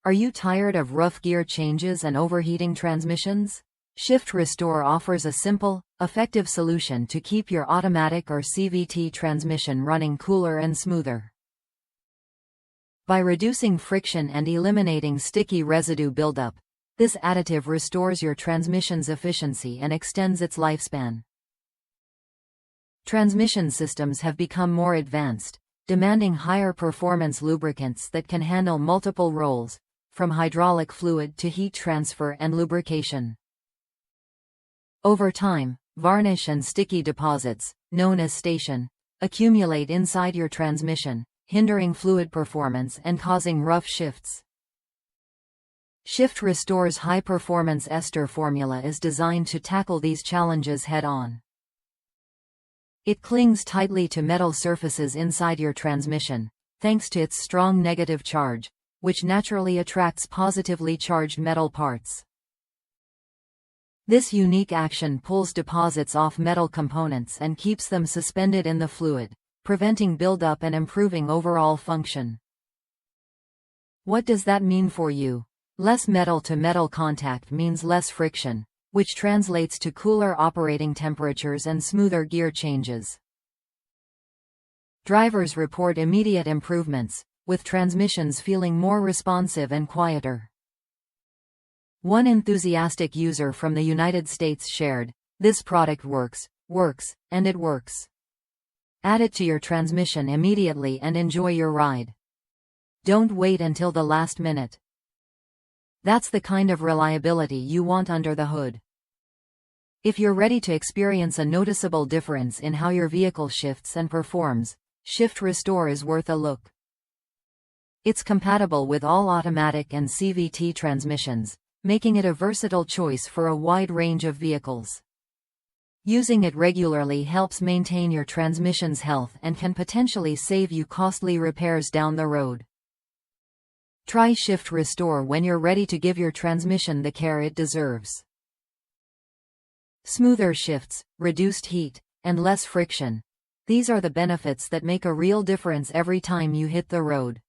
Are you tired of rough gear changes and overheating transmissions? Shift Restore offers a simple, effective solution to keep your automatic or CVT transmission running cooler and smoother. By reducing friction and eliminating sticky residue buildup, this additive restores your transmission's efficiency and extends its lifespan. Transmission systems have become more advanced, demanding higher performance lubricants that can handle multiple roles, from hydraulic fluid to heat transfer and lubrication. Over time, varnish and sticky deposits, known as station, accumulate inside your transmission, hindering fluid performance and causing rough shifts. Shift Restore's high-performance ester formula is designed to tackle these challenges head-on. It clings tightly to metal surfaces inside your transmission, thanks to its strong negative charge, which naturally attracts positively charged metal parts. This unique action pulls deposits off metal components and keeps them suspended in the fluid, preventing buildup and improving overall function. What does that mean for you? Less metal-to-metal contact means less friction, which translates to cooler operating temperatures and smoother gear changes. Drivers report immediate improvements, with transmissions feeling more responsive and quieter. One enthusiastic user from the United States shared, "This product works, and it works. Add it to your transmission immediately and enjoy your ride. Don't wait until the last minute." That's the kind of reliability you want under the hood. If you're ready to experience a noticeable difference in how your vehicle shifts and performs, Shift Restore is worth a look. It's compatible with all automatic and CVT transmissions, making it a versatile choice for a wide range of vehicles. Using it regularly helps maintain your transmission's health and can potentially save you costly repairs down the road. Try Shift Restore when you're ready to give your transmission the care it deserves. Smoother shifts, reduced heat, and less friction. These are the benefits that make a real difference every time you hit the road.